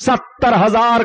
70,000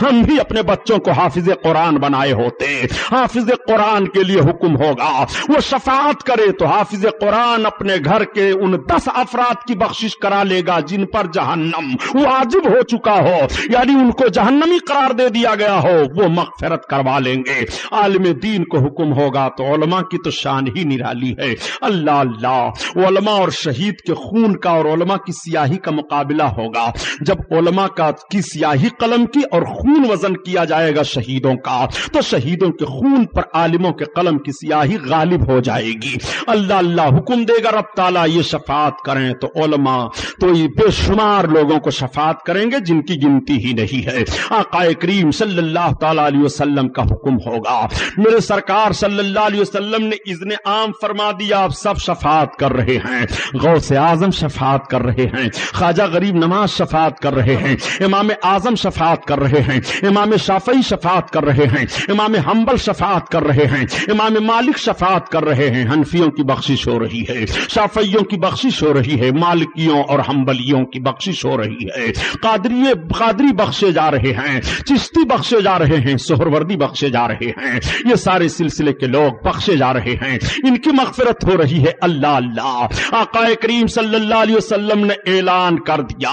ہم بھی اپنے بچوں کو حافظ قرآن بنائے ہوتے. حافظ قرآن کے لیے حکم ہوگا وہ شفاعت کرے تو حافظ قرآن اپنے گھر کے ان 10 افراد کی بخشش کرا لے گا جن پر جہنم واجب ہو چکا ہو، یعنی ان کو جہنمی قرار دے دیا گیا ہو، وہ مغفرت کروا لیں گے. عالم دین کو حکم ہوگا تو علماء کی تو شان ہی نرالی ہے. اللہ اللہ، علماء اور شہید کے خون کا اور علماء کی سیاہی کا مقابلہ ہوگا. جب علماء کی سیاہی قلم کی اور خون وزن کیا جائے گا شہیدوں کا، تو شہیدوں کے خون پر عالموں کے قلم کی سیاہی غالب ہو جائے گی. اللہ اللہ حکم دے گا رب تعالیٰ یہ شفاعت کریں تو علماء تو یہ بے شمار لوگوں کو شفاعت کریں گے جن کی گنتی ہی نہیں ہے. آقا کریم صلی اللہ تعالیٰ علیہ وسلم کا حکم ہوگا. میرے سرکار صلی اللہ علیہ وسلم نے اذن عام فرما دیا، آپ سب شفاعت کر رہے ہیں. غوث اعظم شفاعت کر رہے ہیں، خواجہ غریب نواز شفاعت کر رہے ہیں، امام اعظم شفاعت کر رہے ہیں، امام شافعی شفاعت کر رہے ہیں، امام حنبل شفاعت کر رہے ہیں، امام مالک شفاعت کر رہے ہیں. حنفیوں کی بخشش ہو رہی ہے، شافعیوں کی بخشش ہو رہی ہے، مالکیوں اور حنبلیوں کی بخشش ہو رہی ہے. قادری بخشے جا رہے ہیں، چشتی بخشے جا رہے ہیں، سہروردی بخشے جا رہے ہیں. یہ سارے سلسلے کے لوگ بخشے جا رہے ہیں، ان کی مغفرت ہو رہی ہے. اللہ اللہ، آقا کریم صلی اللہ علیہ وسلم نے اعلان کر دیا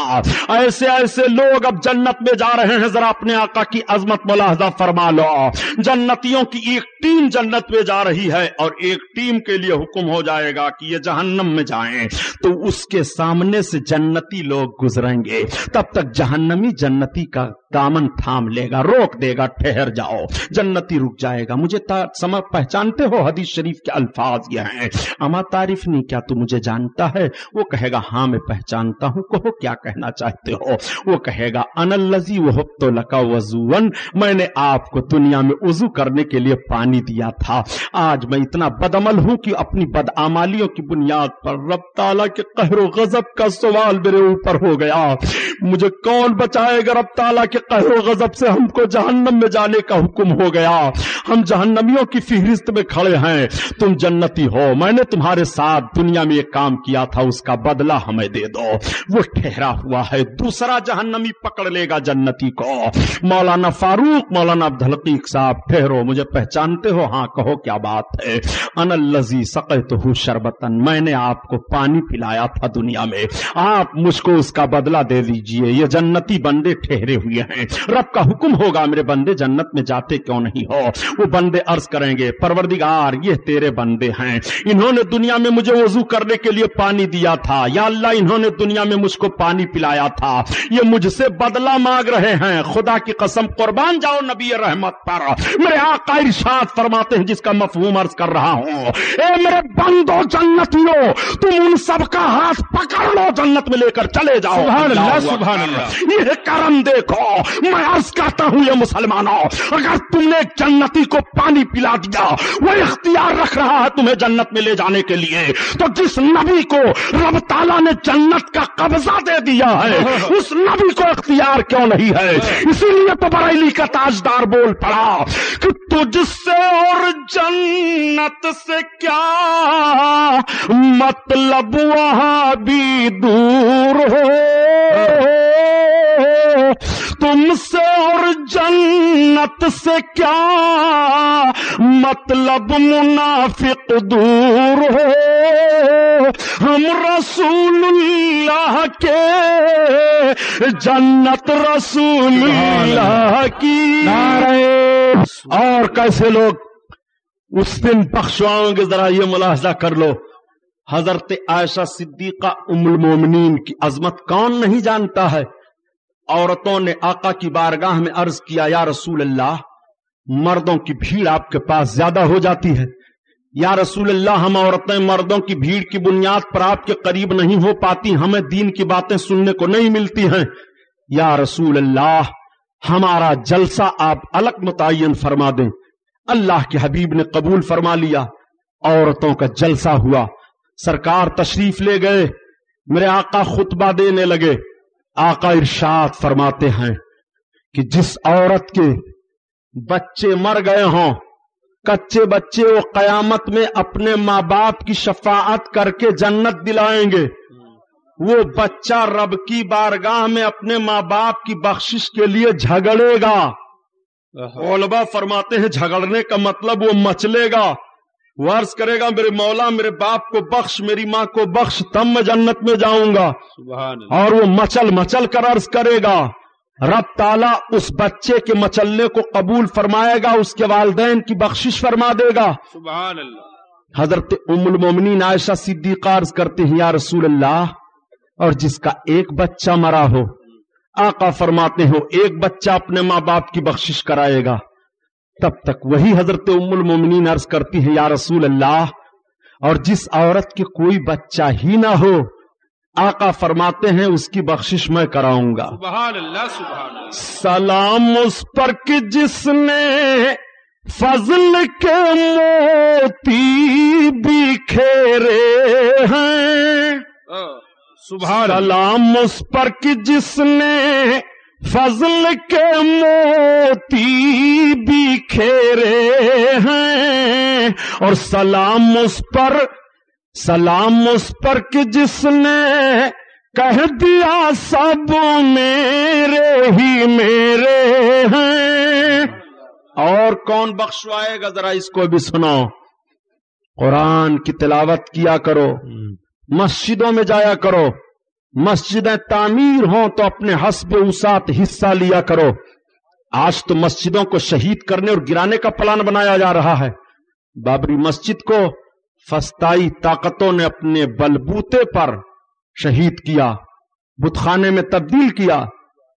ایسے ایسے لوگ اب جنت میں جا رہے ہیں. ذرا اپنے آقا کی عظمت ملاحظہ فرما لو. جنتیوں کی ایک ٹیم جنت میں جا رہی ہے اور ایک ٹیم کے لیے حکم ہو جائے گا کہ یہ جہنم میں جائیں، تو اس کے سامنے سے جنتی لوگ گزریں گے. تب تک جہنمی جنتی کا دامن تھام لے گا، روک دے گا، ٹھہر جاؤ. جنتی رک جائے گا. مجھے پہچانتے ہو؟ حدیث شریف کے الفاظ یہ ہیں، اما تعریف نہیں، کیا تو مجھے جانتا ہے؟ وہ کہے گا ہاں میں پہچانتا ہوں. کہو کیا کہنا چاہتے ہو؟ وہ کہے گا انا الذی وهبت لک وضوا، میں نے آپ کو دنیا میں وضو کرنے کے لیے پانی دیا تھا. آج میں اتنا بدعمل ہوں کہ اپنی بدعمالیوں کی بنیاد پر رب تعالیٰ کے قہر و غضب کا سوال میرے اوپر ہو گیا. مجھے کون بچائے گا رب تعالیٰ کے قہر و غضب سے؟ ہم کو جہنم میں جانے کا حکم ہو گیا. ہم جہنمیوں کی فہرست میں کھڑے ہیں، تم جنتی ہو. میں نے تمہارے ساتھ دنیا میں یہ کام کیا تھا، اس کا بدلہ ہمیں دے دو. وہ ٹھہرا ہوا ہے. دوسرا جہنمی پکڑ لے گا جنتی کو. مولانا فاروق، مولانا عبدالحقیق صاحب، ٹھہرو، مجھے پہچانتے ہو؟ ہاں کہو کیا بات ہے؟ انا الذی سقیتہ شربتا، میں نے آپ کو پانی پلایا تھا دنیا میں، آپ مجھ کو اس کا بدلہ دے دیجئے. یہ جنتی بندے ٹھہرے ہوئے ہیں. رب کا حکم ہوگا میرے بندے جنت میں جاتے کیوں نہیں ہو؟ وہ بندے عرض کریں گے پروردگار یہ تیرے بندے ہیں، انہوں نے دنیا میں مجھے وضو کرنے کے لیے پانی دیا تھا، یا اللہ انہوں نے دنیا میں مجھ کو پانی پلایا تھا، یہ مجھ سے بدلہ مانگ رہے ہیں. خدا کی قسم قربان جاؤ نبی رحمت پر، میرے آقا ارشاد فرماتے ہیں جس کا مفہوم عرض کر رہا ہوں، اے میرے بندو جنتیوں، تم ان سب کا ہاتھ پکڑ لو، جنت میں لے کر چلے جاؤ. سبحان اللہ سبحان اللہ. یہ کرم دیکھو. میں عرض کرتا ہوں یہ مسلمانوں، اگر تم نے ایک جنتی کو پانی پلا دیا، وہ اختیار رکھ رہا ہے تمہیں جنت میں لے جانے کے لیے، تو جس نبی کو رب تعالیٰ نے جنت کا قبضہ دے دیا ہے اس نبی کو اختیار کیوں نہیں ہے؟ اسی لیے تو بریلی کا تاجدار بول پڑا کہ تجھ سے اور جنت سے کیا مطلب، وہاں بھی دور ہو. تم سے اور جنت سے کیا مطلب، منافق دور ہو. ہم رسول اللہ کے، جنت رسول اللہ کی. اور کیسے لوگ اس دن بخشواؤں گے، ذرا یہ ملاحظہ کر لو. حضرت عائشہ صدیقہ ام المومنین کی عظمت کون نہیں جانتا ہے؟ عورتوں نے آقا کی بارگاہ میں عرض کیا یا رسول اللہ، مردوں کی بھیڑ آپ کے پاس زیادہ ہو جاتی ہے. یا رسول اللہ، ہم عورتیں مردوں کی بھیڑ کی بنیاد پر آپ کے قریب نہیں ہو پاتی، ہمیں دین کی باتیں سننے کو نہیں ملتی ہیں. یا رسول اللہ، ہمارا جلسہ آپ الگ متعین فرما دیں. اللہ کے حبیب نے قبول فرما لیا. عورتوں کا جلسہ ہوا، سرکار تشریف لے گئے، میرے آقا خطبہ دینے لگے. آقا ارشاد فرماتے ہیں کہ جس عورت کے بچے مر گئے ہوں، کچے بچے، وہ قیامت میں اپنے ماں باپ کی شفاعت کر کے جنت دلائیں گے. وہ بچہ رب کی بارگاہ میں اپنے ماں باپ کی بخشش کے لیے جھگڑے گا. علماء فرماتے ہیں جھگڑنے کا مطلب وہ مچلے گا، وہ عرض کرے گا میرے مولا میرے باپ کو بخش، میری ماں کو بخش، تب میں جنت میں جاؤں گا، سبحان اللہ، اور وہ مچل مچل کر عرض کرے گا۔ رب تعالیٰ اس بچے کے مچلنے کو قبول فرمائے گا، اس کے والدین کی بخشش فرما دے گا۔ سبحان اللہ، حضرت ام المومنین عائشہ صدیقہ عرض کرتے ہیں یا رسول اللہ، اور جس کا ایک بچہ مرا ہو، آقا فرماتے ہو ایک بچہ اپنے ماں باپ کی بخشش کرائے گا، تب تک وہی حضرت ام المومنین عرض کرتی ہے یا رسول اللہ، اور جس عورت کے کوئی بچہ ہی نہ ہو، آقا فرماتے ہیں اس کی بخشش میں کراؤں گا۔ سبحان اللہ، سبحان اللہ، سلام اس پر کہ جس نے فضل کے موتی بکھیرے ہیں، سبحان اللہ، سلام اس پر کہ جس نے فضل کے موتی بکھیرے ہیں، اور سلام اس پر کہ جس نے کہہ دیا سب میرے ہی میرے ہیں۔ اور کون بخشوائے گا، ذرا اس کو بھی سنو۔ قرآن کی تلاوت کیا کرو، مسجدوں میں جایا کرو، مسجدیں تعمیر ہوں تو اپنے حسب وسعت حصہ لیا کرو۔ آج تو مسجدوں کو شہید کرنے اور گرانے کا پلان بنایا جا رہا ہے۔ بابری مسجد کو فسطائی طاقتوں نے اپنے بلبوتے پر شہید کیا، بت خانے میں تبدیل کیا،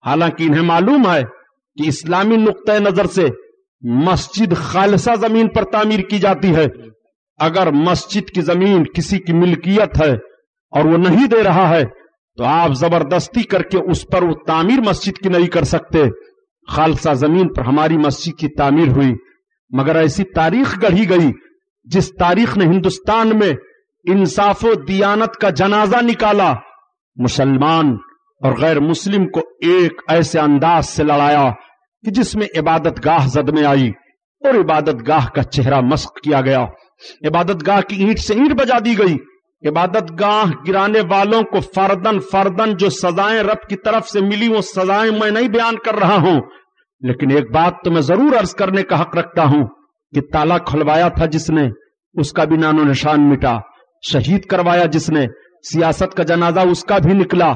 حالانکہ انہیں معلوم ہے کہ اسلامی نقطۂ نظر سے مسجد خالصہ زمین پر تعمیر کی جاتی ہے۔ اگر مسجد کی زمین کسی کی ملکیت ہے اور وہ نہیں دے رہا ہے تو آپ زبردستی کر کے اس پر وہ تعمیر مسجد کی نہیں کر سکتے۔ خالصہ زمین پر ہماری مسجد کی تعمیر ہوئی، مگر ایسی تاریخ گڑھی گئی جس تاریخ نے ہندوستان میں انصاف و دیانت کا جنازہ نکالا، مسلمان اور غیر مسلم کو ایک ایسے انداز سے لڑایا کہ جس میں عبادت گاہ زد میں آئی اور عبادت گاہ کا چہرہ مسخ کیا گیا، عبادت گاہ کی اینٹ سے اینٹ بجا دی گئی۔ عبادت گاہ گرانے والوں کو فردن فردن جو سزائیں رب کی طرف سے ملی وہ سزائیں میں نہیں بیان کر رہا ہوں، لیکن ایک بات تو میں ضرور عرض کرنے کا حق رکھتا ہوں کہ تالا کھلوایا تھا جس نے، اس کا بھی نام و نشان مٹا، شہید کروایا جس نے، سیاست کا جنازہ اس کا بھی نکلا،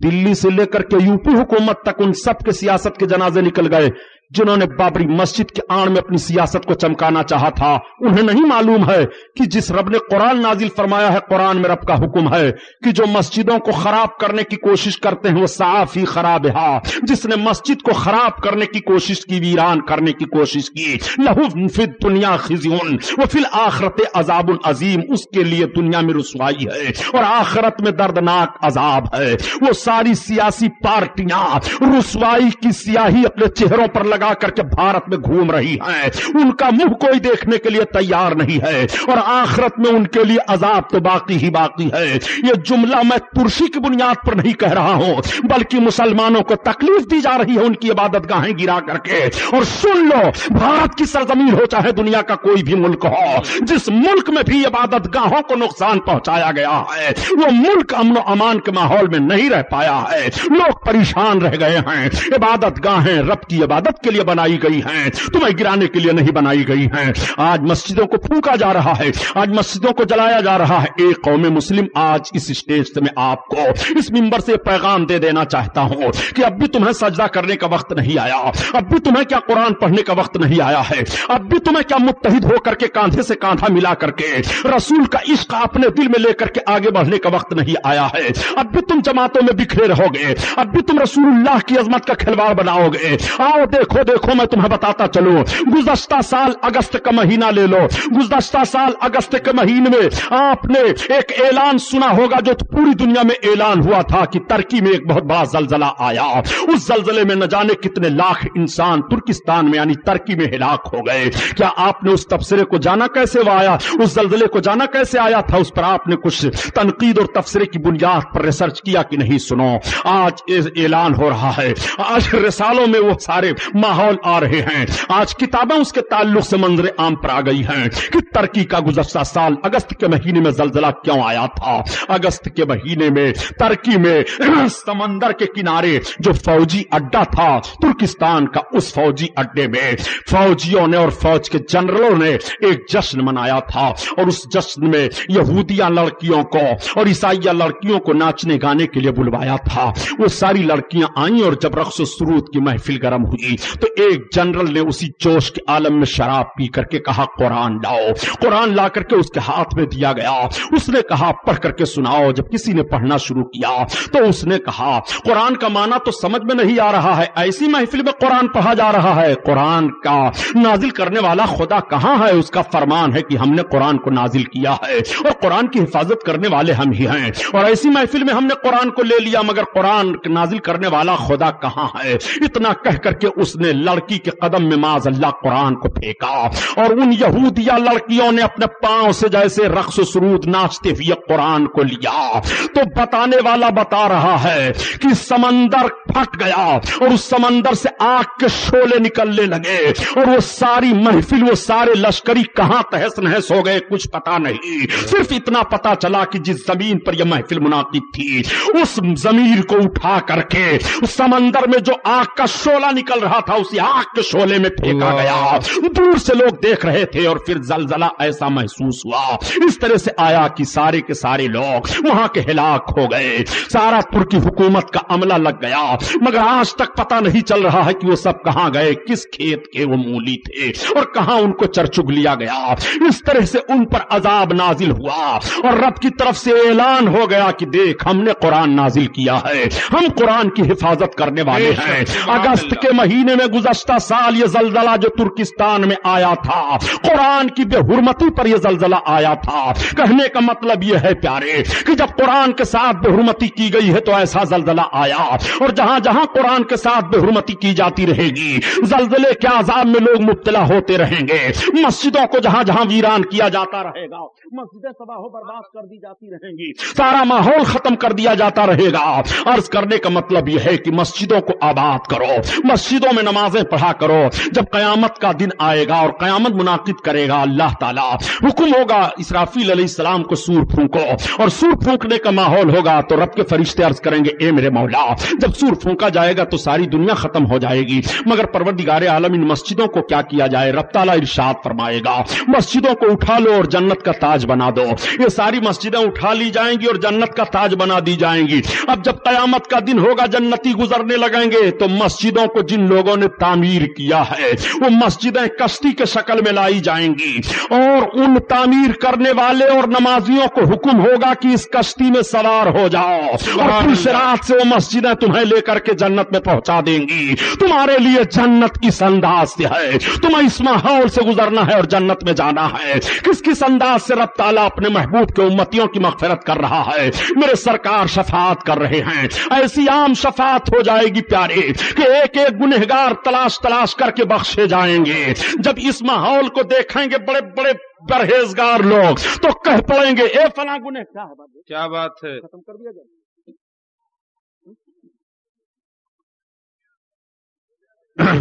دلی سے لے کر کے یو پی حکومت تک ان سب کے سیاست کے جنازے نکل گئے جنہوں نے بابری مسجد کے آڑ میں اپنی سیاست کو چمکانا چاہا تھا۔ انہیں نہیں معلوم ہے کہ جس رب نے قرآن نازل فرمایا ہے، قرآن میں رب کا حکم ہے کہ جو مسجدوں کو خراب کرنے کی کوشش کرتے ہیں وہ صافی خرابہا، جس نے مسجد کو خراب کرنے کی کوشش کی، ویران کرنے کی کوشش کی، لہو فی الدنیا خزی وفی الآخرۃ عذاب عظیم، اس کے لیے دنیا میں رسوائی ہے اور آخرت میں دردناک عذاب ہے۔ وہ ساری سیاسی پارٹیاں رسوائی کی سیاہی اپنے چہروں پر لگا کر کے بھارت میں گھوم رہی ہیں، ان کا منہ کوئی دیکھنے کے لیے تیار نہیں ہے، اور آخرت میں ان کے لیے عذاب تو باقی ہی باقی ہے۔ یہ جملہ میں ترشی کی بنیاد پر نہیں کہہ رہا ہوں، بلکہ مسلمانوں کو تکلیف دی جا رہی ہے ان کی عبادت گاہیں گرا کر کے۔ اور سن لو، بھارت کی سرزمین ہو چاہے دنیا کا کوئی بھی ملک ہو، جس ملک میں بھی عبادت گاہوں کو نقصان پہنچایا گیا ہے وہ ملک امن و امان کے ماحول میں نہیں رہ پایا ہے، لوگ پریشان رہ گئے ہیں۔ عبادت گاہیں رب کی عبادت کے لیے بنائی گئی ہیں، تمہیں گرانے کے لیے نہیں بنائی گئی ہیں۔ آج مسجدوں کو پھونکا جا رہا ہے، آج مسجدوں کو جلایا جا رہا ہے۔ ایک قوم مسلم آج اس اسٹیج سے میں آپ کو اس منبر سے پیغام دے دینا چاہتا ہوں کہ اب بھی تمہیں سجدہ کرنے کا وقت نہیں آیا، اب بھی تمہیں کیا قرآن پڑھنے کا وقت نہیں آیا ہے، اب بھی تمہیں کیا متحد ہو کر کے کاندھے سے کاندھا ملا کر کے رسول کا عشق اپنے دل میں لے کر کے آگے بڑھنے کا وقت نہیں آیا ہے۔ اب بھی تم جماعتوں میں بکھرے رہو گے، اب بھی تم رسول اللہ کی عظمت کا کھلواڑ بناؤ گے۔ آؤ دیکھو دیکھو، میں تمہیں بتاتا چلوں، گزشتہ سال اگست کا مہینہ لے لو، گزشتہ سال اگست کے مہینے میں آپ نے ایک اعلان سنا ہوگا جو پوری دنیا میں اعلان ہوا تھا کہ ترکی میں ایک بہت بڑا زلزلہ آیا، اس زلزلے میں نہ جانے کتنے لاکھ انسان ترکستان میں یعنی ترکی میں ہلاک ہو گئے۔ کیا آپ نے اس تبصرے کو جانا کیسے وہ آیا، اس زلزلے کو جانا کیسے آیا تھا، اس پر آپ نے کچھ تنقید اور تبصرے کی بنیاد پر ریسرچ کیا کہ نہیں؟ سنو، آج اعلان ہو رہا ہے، آج رسالوں میں وہ سارے ماحول آ رہے ہیں. آج کتابیں اس کے تعلق سے منظر عام پر آ گئی ہیں کہ ترکی کا گزشتہ سال اگست کے مہینے میں زلزلہ کیوں آیا تھا. اگست کے مہینے میں ترکی میں سمندر کے کنارے جو فوجی اڈا تھا ترکستان کا, اس فوجی اڈے میں فوجیوں نے اور فوج کے جنرلوں نے ایک جشن منایا تھا, اور اس جشن میں یہودیہ لڑکیوں کو اور عیسائیہ لڑکیوں کو ناچنے گانے کے لیے بلوایا تھا. وہ ساری لڑکیاں آئیں اور جب رقص و سرود کی محفل گرم ہوئی تو ایک جنرل نے اسی جوش کے عالم میں شراب پی کر کے کہا قرآن لاؤ. قرآن لا کر کے اس کے ہاتھ میں دیا گیا. اس نے کہا پڑھ کر کے سناؤ. جب کسی نے پڑھنا شروع کیا تو اس نے کہا قرآن کا معنی تو سمجھ میں نہیں آ رہا ہے, ایسی محفل میں قرآن پڑھا جا رہا ہے. قرآن کا نازل کرنے والا خدا کہاں ہے؟ اس کا فرمان ہے کہ ہم نے قرآن کو نازل کیا ہے اور قرآن کی حفاظت کرنے والے ہم ہی ہیں, اور ایسی محفل میں ہم نے قرآن کو لے لیا مگر قرآن نازل کرنے والا خدا کہاں ہے؟ اتنا کہہ کر کے اس نے لڑکی کے قدم میں معاذ اللہ قرآن کو پھینکا, اور ان یہودیہ لڑکیوں نے اپنے پاؤں سے جیسے رقص و سرود ناچتے ہوئے قرآن کو لیا. تو بتانے والا بتا رہا ہے کہ سمندر پھٹ گیا اور اس سمندر سے آگ کے شعلے نکلنے لگے, اور وہ ساری محفل وہ سارے لشکری کہاں تہس نہس ہو گئے کچھ پتا نہیں. صرف اتنا پتا چلا کہ جس زمین پر یہ محفل منعقد تھی اس زمین کو اٹھا کر کے اس سمندر میں جو آگ کا شعلہ نکل رہا تھا اسی آگ کے شعلے میں پھینکا گیا. دور سے لوگ دیکھ رہے تھے اور پھر زلزلہ ایسا محسوس ہوا اس طرح سے آیا کہ سارے کے سارے لوگ وہاں کے ہلاک ہو گئے. سارا ترکی حکومت کا عملہ لگ گیا مگر آج تک پتا نہیں چل رہا ہے کہ وہ سب کہاں گئے, کس کھیت کے وہ مولی تھے اور کہاں ان کو چرچگ لیا گیا. اس طرح سے ان پر عذاب نازل ہوا اور رب کی طرف سے اعلان ہو گیا کہ دیکھ ہم نے قرآن نازل کیا ہے, ہم قرآن کی حفاظت کرنے والے ہیں. اگست کے مہینے میں گزشتہ سال یہ زلزلہ جو ترکستان میں آیا تھا قرآن کی بے حرمتی پر یہ زلزلہ آیا تھا. کہنے کا مطلب یہ ہے پیارے کہ جب قرآن کے ساتھ بے حرمتی کی گئی ہے تو ایسا زلزلہ آیا, اور جہاں جہاں قرآن کے ساتھ بے حرمتی کی جاتی رہے گی زلزلے کے عذاب میں لوگ مبتلا ہوتے رہیں گے. مسجدوں کو جہاں جہاں ویران کیا جاتا رہے گا, مسجدیں تباہ و برباد کر دی جاتی رہیں گی, سارا ماحول ختم کر دیا جاتا رہے گا. عرض کرنے کا مطلب یہ ہے کہ مسجدوں کو آباد کرو, مسجدوں میں نمازیں پڑھا کرو. جب قیامت کا دن آئے گا اور قیامت منعقد کرے گا اللہ تعالیٰ, حکم ہوگا اسرافیل علیہ السلام کو سور پھونکو, اور سور پھونکنے کا ماحول ہوگا تو رب کے فرشتے عرض کریں گے اے میرے مولا جب سور پھونکا جائے گا تو ساری دنیا ختم ہو جائے گی, مگر پروردگار عالم ان مسجدوں کو کیا کیا جائے؟ رب تعالیٰ ارشاد فرمائے گا مسجدوں کو اٹھا لو اور جنت کا تاج بنا دو. یہ ساری مسجدیں اٹھا لی جائیں گی اور جنت کا تاج بنا دی جائیں گی. اب جب قیامت کا دن ہوگا جنتی گزرنے لگیں گے تو مسجدوں کو جن لوگوں نے تعمیر کیا ہے وہ مسجدیں کشتی کے شکل میں لائی جائیں گی, اور ان تعمیر کرنے والے اور نمازیوں کو حکم ہوگا کہ اس کشتی میں سوار ہو جاؤ, اور پھر صراط سے وہ مسجدیں تمہیں لے کر کے جنت میں پہنچا دیں گی. تمہارے لیے جنت کس انداز سے ہے, تمہیں اس ماحول سے گزرنا ہے اور جنت میں جانا ہے. کس انداز سے رب تعالیٰ اپنے محبوب کے امتیوں کی مغفرت کر رہا ہے. میرے سرکار شفاعت کر رہے ہیں, ایسی عام شفاعت ہو جائے گی پیارے کہ ایک ایک گنہگار تلاش کر کے بخشے جائیں گے. جب اس ماحول کو دیکھیں گے بڑے بڑے پرہیزگار لوگ تو کہہ پڑیں گے اے فلاں گنہگار, کیا بات ہے, ختم کر دیا جائے.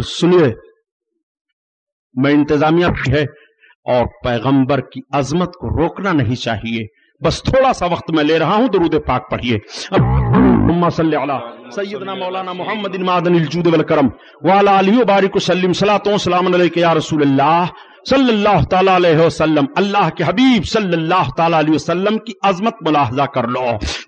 سنیے, میں انتظامیہ کی ہے اور پیغمبر کی عظمت کو روکنا نہیں چاہیے. بس تھوڑا سا وقت میں لے رہا ہوں, درود پاک پڑھیے. اللہم صلی علی سیدنا مولانا محمد معدن الجود والکرم وعلی آلہ وبارک وسلم. صلاۃ و سلام علیک یا رسول اللہ صلی اللہ تعالیٰ علیہ وسلم. اللہ کے حبیب صلی اللہ تعالیٰ علیہ وسلم کی عظمت ملاحظہ کر لو.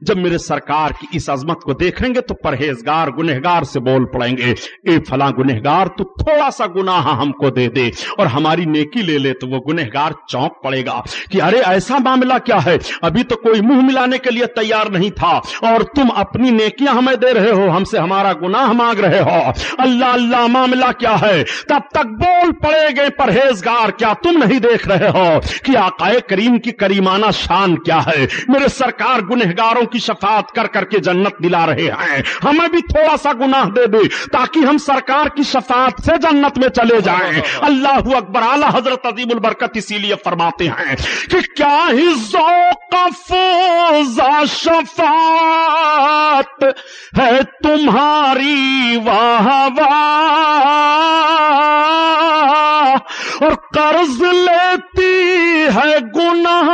جب میرے سرکار کی اس عظمت کو دیکھیں گے تو پرہیزگار گنہگار سے بول پڑیں گے اے فلاں گنہگار تو تھوڑا سا گناہ ہم کو دے دے اور ہماری نیکی لے لے. تو وہ گنہگار چونک پڑے گا کہ ارے ایسا معاملہ کیا ہے, ابھی تو کوئی منہ ملانے کے لیے تیار نہیں تھا اور تم اپنی نیکیاں ہمیں دے رہے ہو, ہم سے ہمارا گناہ مانگ رہے ہو. اللہ اللہ معاملہ کیا ہے؟ تب تک بول پڑے گے پرہیزگار کیا تم نہیں دیکھ رہے ہو کہ آقا کریم کی کریمانہ شان کیا ہے؟ میرے سرکار گنہگاروں کی شفاعت کر کر کے جنت دلا رہے ہیں, ہمیں بھی تھوڑا سا گناہ دے دے تاکہ ہم سرکار کی شفاعت سے جنت میں چلے جائیں. اللہ اکبر. اعلیٰ حضرت عظیم البرکت اسی لیے فرماتے ہیں کہ کیا ہی ذوق فوزا شفاعت ہے تمہاری واہ واہ، اور قرض لیتی ہے گناہ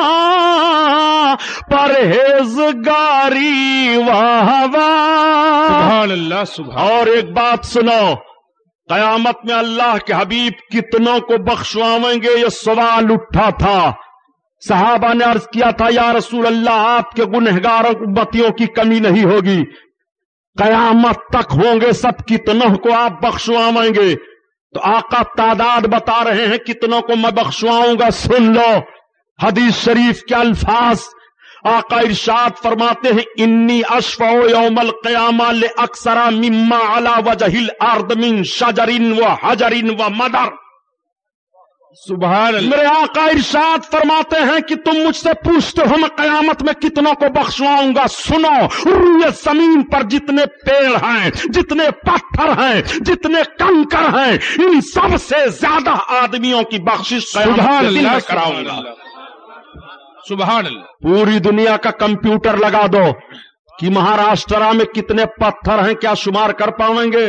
پرہیزگاری واہ واہ۔ سبحان اللہ سبحان۔ اور ایک بات سنو، قیامت میں اللہ کے حبیب کتنوں کو بخشوائیں گے؟ یہ سوال اٹھا تھا، صحابہ نے عرض کیا تھا یا رسول اللہ آپ کے گنہگار امتیوں کی کمی نہیں ہوگی، قیامت تک ہوں گے سب، کتنوں کو آپ بخشوائیں گے؟ تو آقا تعداد بتا رہے ہیں کتنوں کو میں بخشواؤں گا، سن لو حدیث شریف کے الفاظ۔ آقا ارشاد فرماتے ہیں انی اشفع یوم القیامہ لاکثر مما علی وجہ الارض من شجر وحجر ومدر۔ سبحان اللہ۔ میرے آقا ارشاد فرماتے ہیں کہ تم مجھ سے پوچھتے ہو میں قیامت میں کتنوں کو بخشواؤں گا، سنو، روئے زمین پر جتنے پیڑ ہیں، جتنے پتھر ہیں، جتنے کنکر ہیں، ان سب سے زیادہ آدمیوں کی بخشش قیامت سبحان کے دن اللہ میں کراؤں گا۔ سبحان اللہ۔ پوری دنیا کا کمپیوٹر لگا دو کہ مہاراشٹرا میں کتنے پتھر ہیں کیا شمار کر پاویں گے؟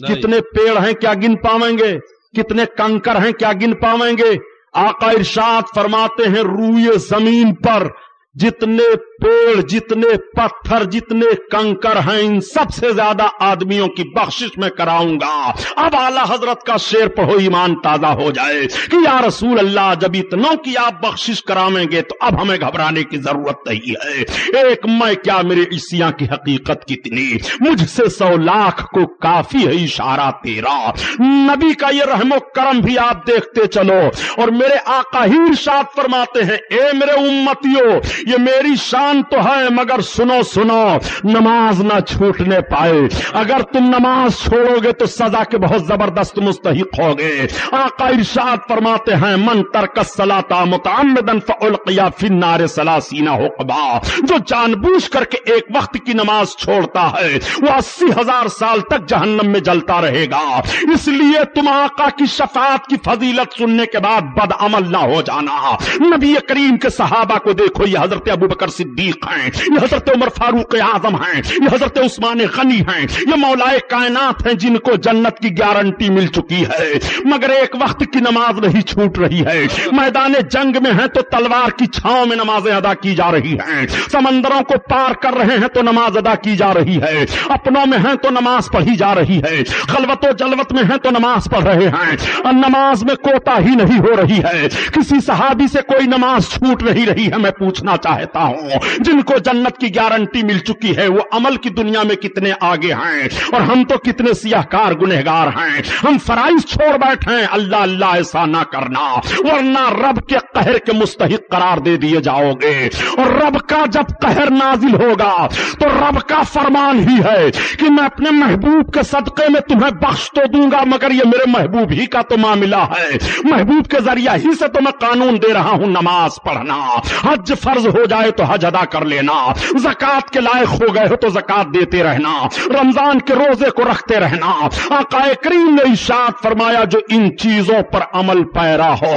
کتنے پیڑ ہیں کیا گن پاویں گے؟ کتنے کنکر ہیں کیا گن پاویں گے؟ آقا ارشاد فرماتے ہیں روئے زمین پر جتنے پیڑ، جتنے پتھر، جتنے کنکر ہیں، ان سب سے زیادہ آدمیوں کی بخشش میں کراؤں گا۔ اب اعلی حضرت کا شعر پڑھو، ایمان تازہ ہو جائے کہ یا رسول اللہ جب اتنوں کی آپ بخشش کراویں گے تو اب ہمیں گھبرانے کی ضرورت نہیں ہے۔ ایک میں کیا میرے عیسیاں کی حقیقت کتنی، مجھ سے 100 لاکھ کو کافی ہے اشارہ تیرا۔ نبی کا یہ رحم و کرم بھی آپ دیکھتے چلو، اور میرے آقا ہی ارشاد فرماتے ہیں اے میرے امتیوں یہ میری شان تو ہے مگر سنو سنو، نماز نہ چھوٹنے پائے، اگر تم نماز چھوڑو گے تو سزا کے بہت زبردست مستحق ہوگے۔ آقا ارشاد فرماتے ہیں من ترک الصلاۃ متعمدا فالقی فی النار 30 حقبا، جو جان بوجھ کر کے ایک وقت کی نماز چھوڑتا ہے وہ 80,000 سال تک جہنم میں جلتا رہے گا۔ اس لیے تم آقا کی شفاعت کی فضیلت سننے کے بعد بد عمل نہ ہو جانا۔ نبی کریم کے صحابہ کو دیکھو، یہ حضرت ابو بکر صدیق ہیں، یہ حضرت عمر فاروق اعظم ہیں، یہ حضرت عثمان غنی ہیں، یہ مولائے کائنات ہیں جن کو جنت کی گارنٹی مل چکی ہے، مگر ایک وقت کی نماز نہیں چھوٹ رہی ہے۔ میدان جنگ میں ہیں تو تلوار کی چھاؤں میں نمازیں ادا کی جا رہی ہیں، سمندروں کو پار کر رہے ہیں تو نماز ادا کی جا رہی ہے، اپنوں میں ہیں تو نماز پڑھی جا رہی ہے، خلوت و جلوت میں ہیں تو نماز پڑھ رہے ہیں، اور نماز میں کوتا ہی نہیں ہو رہی ہے، کسی صحابی سے کوئی نماز چھوٹ نہیں رہی ہے۔ میں پوچھنا چاہتا ہوں جن کو جنت کی گارنٹی مل چکی ہے وہ عمل کی دنیا میں کتنے آگے ہیں، اور ہم تو کتنے سیاہکار گنہگار ہیں، ہم فرائض چھوڑ بیٹھے ہیں۔ اللہ اللہ ایسا نہ کرنا ورنہ رب کے قہر کے مستحق قرار دے دیے جاؤ گے، اور رب کا جب قہر نازل ہوگا تو رب کا فرمان ہی ہے کہ میں اپنے محبوب کے صدقے میں تمہیں بخش تو دوں گا، مگر یہ میرے محبوب ہی کا تو معاملہ ہے، محبوب کے ذریعہ ہی سے تو میں قانون دے رہا ہوں نماز پڑھنا، حج فرض ہو جائے تو حج ادا کر لینا، زکات کے لائق ہو گئے ہو تو زکات دیتے رہنا، رمضان کے روزے کو رکھتے رہنا۔ آقا کریم نے ارشاد فرمایا جو ان چیزوں پر عمل پیرا ہو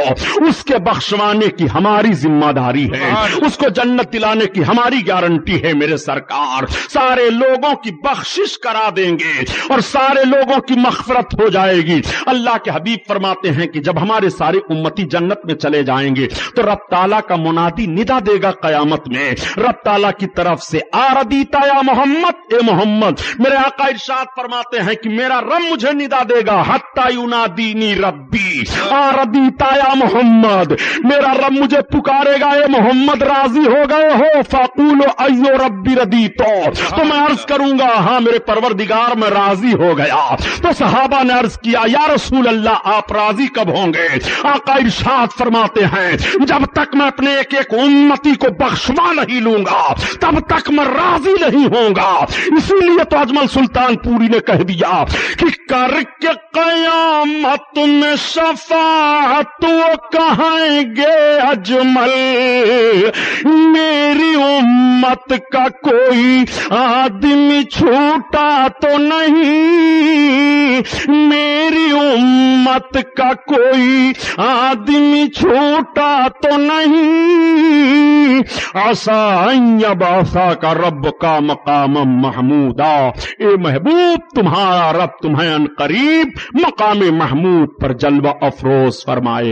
اس کے بخشوانے کی ہماری ذمہ داری ہے، اس کو جنت دلانے کی ہماری گارنٹی ہے۔ میرے سرکار سارے لوگوں کی بخشش کرا دیں گے اور سارے لوگوں کی مغفرت ہو جائے گی۔ اللہ کے حبیب فرماتے ہیں کہ جب ہمارے سارے امتی جنت میں چلے جائیں گے تو رب تعالیٰ کا منادی ندا دے گا قیامت میں، رب تعالیٰ کی طرف سے آردیتا یا محمد، اے محمد۔ میرے آقا ارشاد فرماتے ہیں کہ میرا رب مجھے ندا دے گا حتی ینادینی ربی آردیتا یا محمد، میرا رب مجھے پکارے گا اے محمد راضی ہو گئے ہو؟ فاقولو ایو ربی ردیتو، تو میں عرض کروں گا ہاں میرے پروردگار میں راضی ہو گیا۔ تو صحابہ نے عرض کیا یا رسول اللہ آپ راضی کب ہوں گے؟ آقا ارشاد فرماتے ہیں جب تک میں اپنے ایک ایک امتی کو بخشوا نہیں لوں گا تب تک میں راضی نہیں ہوں گا۔ اسی لیے تو اجمل سلطان پوری نے کہہ دیا کہ کر کے قیامت میں شفاعت وہ کہیں گے اجمل، میری امت کا کوئی آدمی چھوٹا تو نہیں، میری امت کا کوئی آدمی چھوٹا تو نہیں، عسى ان يبعثك ربك مقاما محمودا، اے محبوب تمہارا رب تمہیں ان قریب مقام محمود پر جلوہ افروز فرمائے